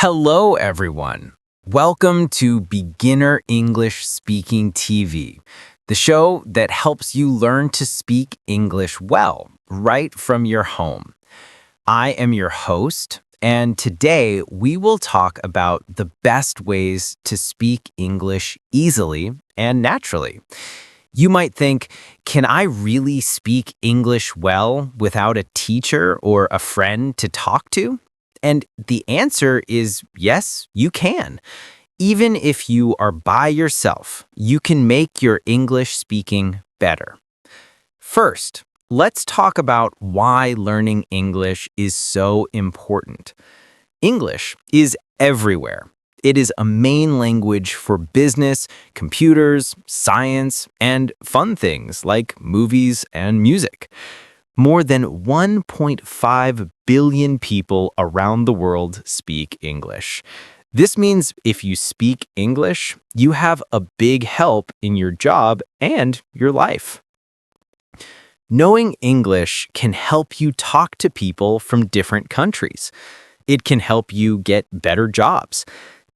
Hello, everyone. Welcome to Beginner English Speaking TV, the show that helps you learn to speak English well, right from your home. I am your host, and today we will talk about the best ways to speak English easily and naturally. You might think, can I really speak English well without a teacher or a friend to talk to? And the answer is yes, you can. Even if you are by yourself, you can make your English speaking better. First, let's talk about why learning English is so important. English is everywhere. It is a main language for business, computers, science, and fun things like movies and music. More than 1.5 billion people around the world speak English. This means if you speak English, you have a big help in your job and your life. Knowing English can help you talk to people from different countries. It can help you get better jobs.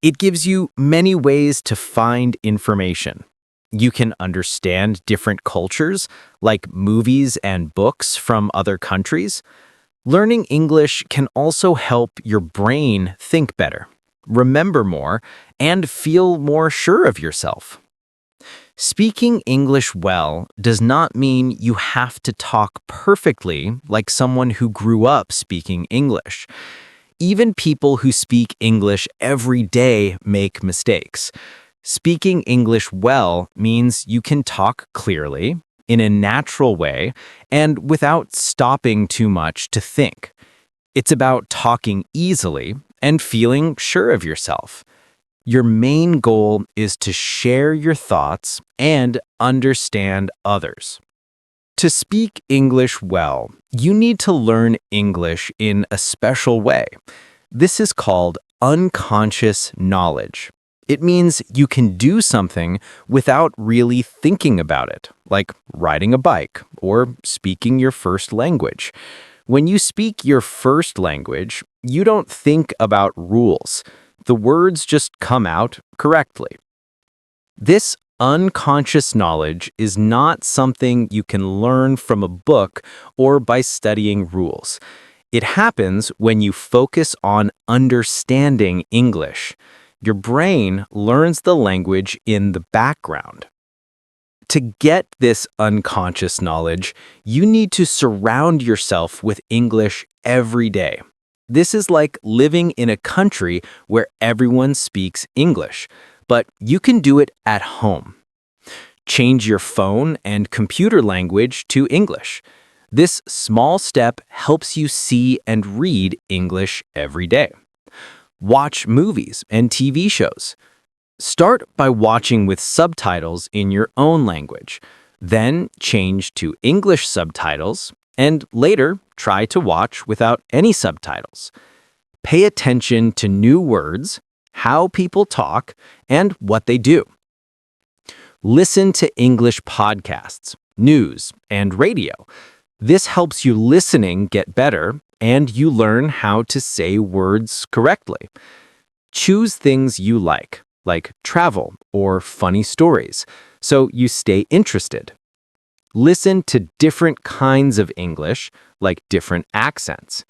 It gives you many ways to find information. You can understand different cultures, like movies and books from other countries. Learning English can also help your brain think better, remember more, and feel more sure of yourself. Speaking English well does not mean you have to talk perfectly like someone who grew up speaking English. Even people who speak English every day make mistakes. Speaking English well means you can talk clearly, in a natural way, and without stopping too much to think. It's about talking easily and feeling sure of yourself. Your main goal is to share your thoughts and understand others. To speak English well, you need to learn English in a special way. This is called unconscious knowledge. It means you can do something without really thinking about it, like riding a bike or speaking your first language. When you speak your first language, you don't think about rules. The words just come out correctly. This unconscious knowledge is not something you can learn from a book or by studying rules. It happens when you focus on understanding English. Your brain learns the language in the background. To get this unconscious knowledge, you need to surround yourself with English every day. This is like living in a country where everyone speaks English, but you can do it at home. Change your phone and computer language to English. This small step helps you see and read English every day. Watch movies and TV shows. Start by watching with subtitles in your own language. Then change to English subtitles, and later try to watch without any subtitles. Pay attention to new words, how people talk, and what they do. Listen to English podcasts, news, and radio. This helps you listening get better and you learn how to say words correctly. Choose things you like travel or funny stories, so you stay interested. Listen to different kinds of English, like different accents.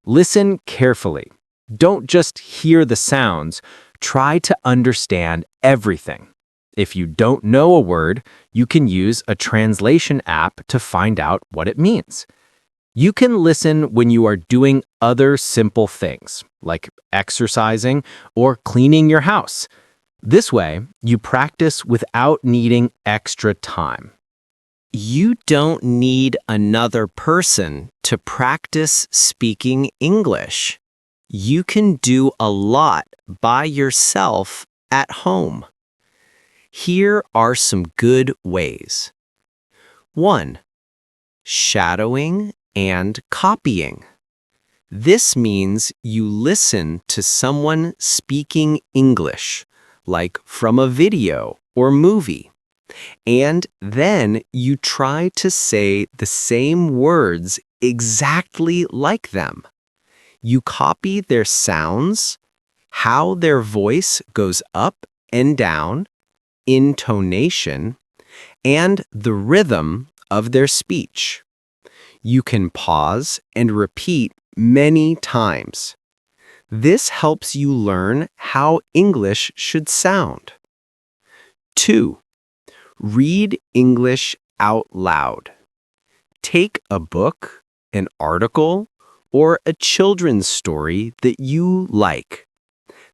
Listen carefully. Don't just hear the sounds, try to understand everything. If you don't know a word, you can use a translation app to find out what it means. You can listen when you are doing other simple things, like exercising or cleaning your house. This way, you practice without needing extra time. You don't need another person to practice speaking English. You can do a lot by yourself at home. Here are some good ways. 1. Shadowing and copying. This means you listen to someone speaking English, like from a video or movie, and then you try to say the same words exactly like them. You copy their sounds, how their voice goes up and down, intonation, and the rhythm of their speech. You can pause and repeat many times. This helps you learn how English should sound. 2. Read English out loud. Take a book, an article, or a children's story that you like.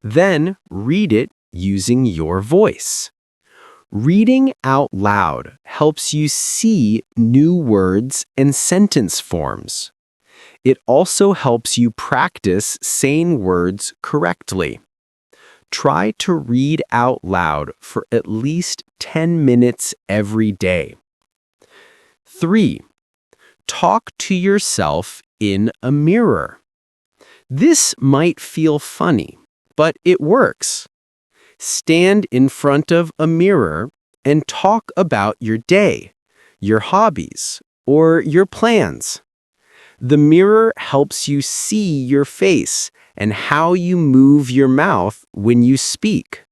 Then read it using your voice. Reading out loud helps you see new words and sentence forms. It also helps you practice saying words correctly. Try to read out loud for at least 10 minutes every day. 3. Talk to yourself in a mirror. This might feel funny, but it works. Stand in front of a mirror and talk about your day, your hobbies, or your plans. The mirror helps you see your face and how you move your mouth when you speak.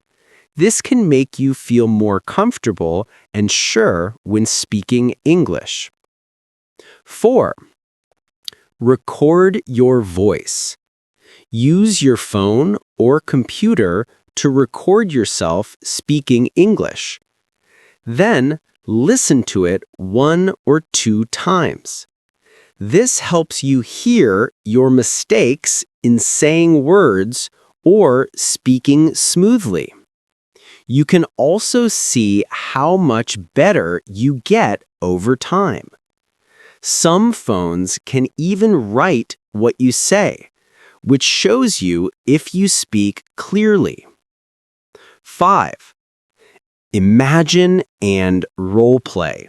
This can make you feel more comfortable and sure when speaking English. 4. Record your voice. Use your phone or computer to record yourself speaking English. Then listen to it 1 or 2 times. This helps you hear your mistakes in saying words or speaking smoothly. You can also see how much better you get over time. Some phones can even write what you say, which shows you if you speak clearly. 5. Imagine and role play.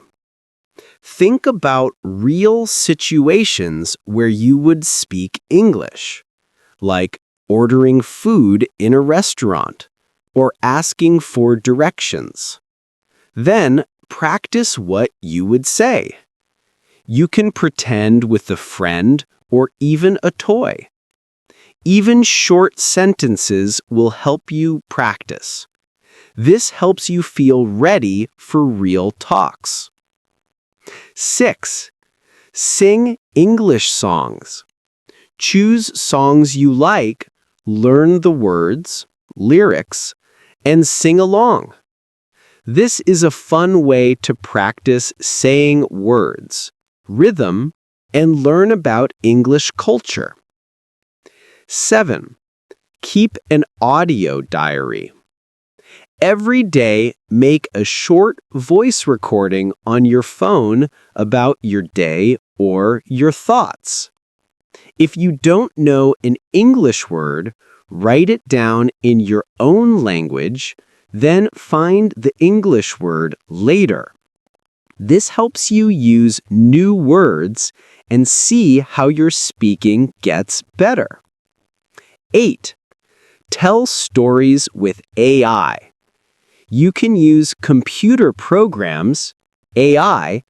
Think about real situations where you would speak English, like ordering food in a restaurant or asking for directions. Then practice what you would say. You can pretend with a friend or even a toy. Even short sentences will help you practice. This helps you feel ready for real talks. 6. Sing English songs. Choose songs you like, learn the words, lyrics, and sing along. This is a fun way to practice saying words, rhythm, and learn about English culture. 7. Keep an audio diary. Every day, make a short voice recording on your phone about your day or your thoughts. If you don't know an English word, write it down in your own language, then find the English word later. This helps you use new words and see how your speaking gets better. 8. Tell stories with AI. You can use computer programs, AI,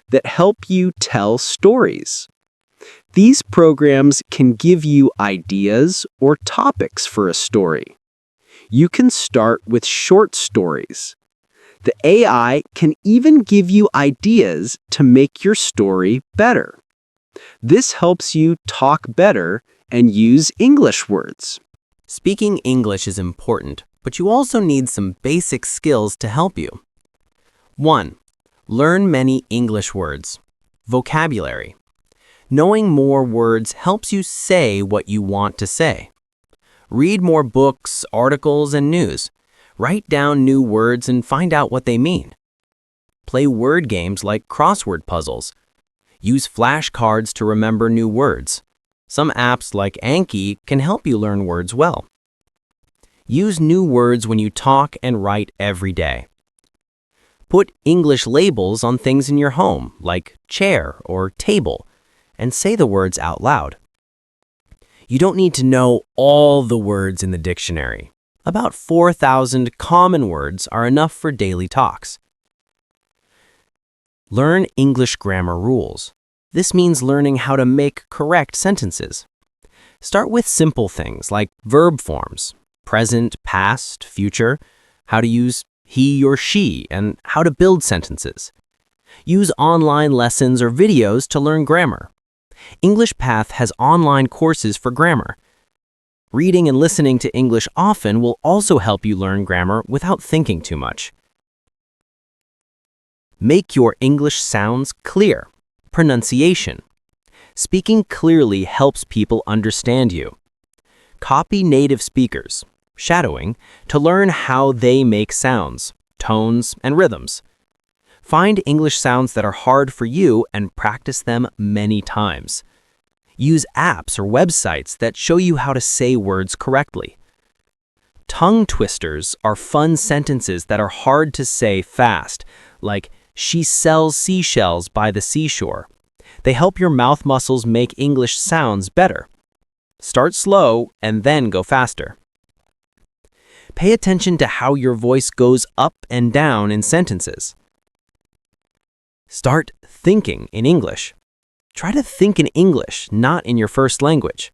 that help you tell stories. These programs can give you ideas or topics for a story. You can start with short stories. The AI can even give you ideas to make your story better. This helps you talk better and use English words. Speaking English is important, but you also need some basic skills to help you. 1. Learn many English words. Vocabulary. Knowing more words helps you say what you want to say. Read more books, articles, and news. Write down new words and find out what they mean. Play word games like crossword puzzles. Use flashcards to remember new words. Some apps like Anki can help you learn words well. Use new words when you talk and write every day. Put English labels on things in your home, like chair or table, and say the words out loud. You don't need to know all the words in the dictionary. About 4,000 common words are enough for daily talks. Learn English grammar rules. This means learning how to make correct sentences. Start with simple things like verb forms. present, past, future, how to use he or she, and how to build sentences. Use online lessons or videos to learn grammar. English Path has online courses for grammar. Reading and listening to English often will also help you learn grammar without thinking too much. Make your English sounds clear. Pronunciation. Speaking clearly helps people understand you. Copy native speakers, shadowing, to learn how they make sounds, tones, and rhythms. Find English sounds that are hard for you and practice them many times. Use apps or websites that show you how to say words correctly. Tongue twisters are fun sentences that are hard to say fast, like she sells seashells by the seashore. They help your mouth muscles make English sounds better. Start slow and then go faster. Pay attention to how your voice goes up and down in sentences. Start thinking in English. Try to think in English, not in your first language.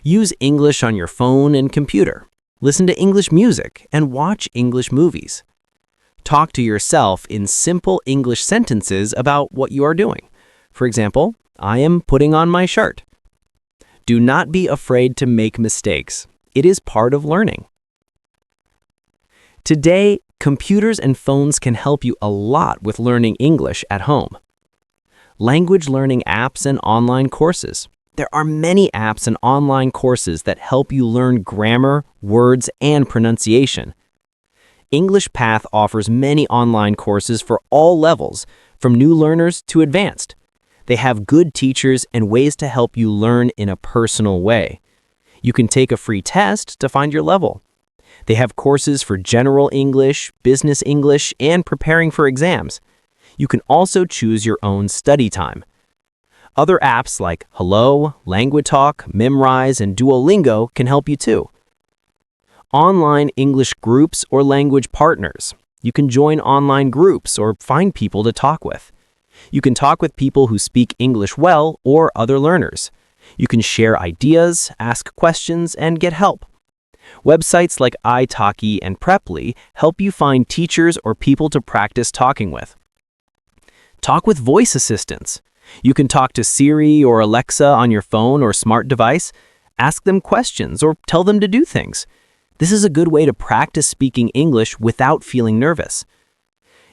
Use English on your phone and computer. Listen to English music and watch English movies. Talk to yourself in simple English sentences about what you are doing. For example, I am putting on my shirt. Do not be afraid to make mistakes. It is part of learning. Today, computers and phones can help you a lot with learning English at home. Language learning apps and online courses. There are many apps and online courses that help you learn grammar, words, and pronunciation. English Path offers many online courses for all levels, from new learners to advanced. They have good teachers and ways to help you learn in a personal way. You can take a free test to find your level. They have courses for general English, business English, and preparing for exams. You can also choose your own study time. Other apps like Hello, Languatalk, Memrise, and Duolingo can help you too. Online English groups or language partners. You can join online groups or find people to talk with. You can talk with people who speak English well or other learners. You can share ideas, ask questions, and get help. Websites like italki and Preply help you find teachers or people to practice talking with. Talk with voice assistants. You can talk to Siri or Alexa on your phone or smart device, ask them questions, or tell them to do things. This is a good way to practice speaking English without feeling nervous.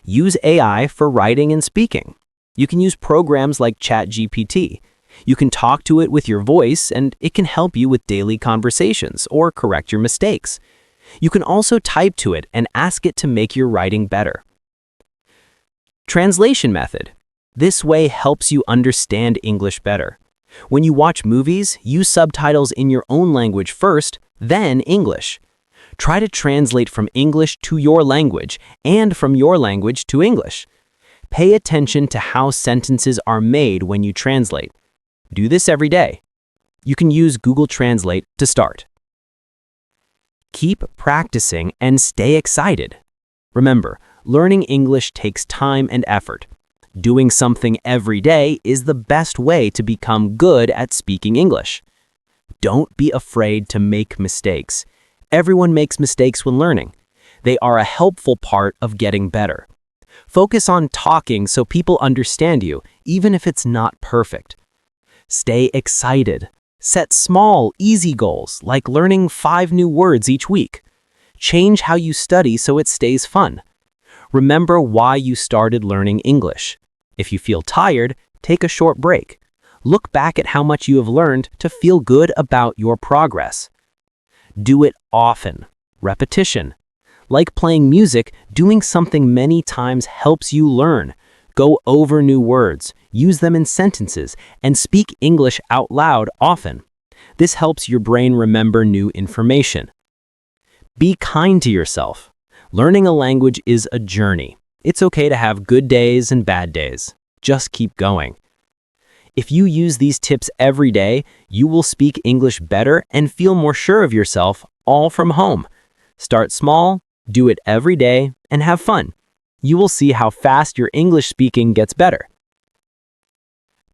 Use AI for writing and speaking. You can use programs like ChatGPT. You can talk to it with your voice, and it can help you with daily conversations or correct your mistakes. You can also type to it and ask it to make your writing better. Translation method. This way helps you understand English better. When you watch movies, use subtitles in your own language first, then English. Try to translate from English to your language and from your language to English. Pay attention to how sentences are made when you translate. Do this every day. You can use Google Translate to start. Keep practicing and stay excited. Remember, learning English takes time and effort. Doing something every day is the best way to become good at speaking English. Don't be afraid to make mistakes. Everyone makes mistakes when learning. They are a helpful part of getting better. Focus on talking so people understand you, even if it's not perfect. Stay excited. Set small, easy goals, like learning 5 new words each week. Change how you study so it stays fun. Remember why you started learning English. If you feel tired, take a short break. Look back at how much you have learned to feel good about your progress. Do it often. Repetition. Like playing music, doing something many times helps you learn. Go over new words, use them in sentences, and speak English out loud often. This helps your brain remember new information. Be kind to yourself. Learning a language is a journey. It's okay to have good days and bad days. Just keep going. If you use these tips every day, you will speak English better and feel more sure of yourself, all from home. Start small, do it every day, and have fun. You will see how fast your English speaking gets better.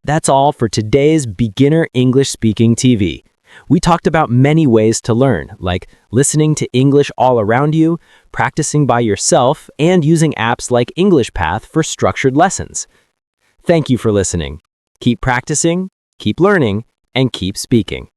That's all for today's Beginner English Speaking TV. We talked about many ways to learn, like listening to English all around you, practicing by yourself, and using apps like English Path for structured lessons. Thank you for listening. Keep practicing, keep learning, and keep speaking.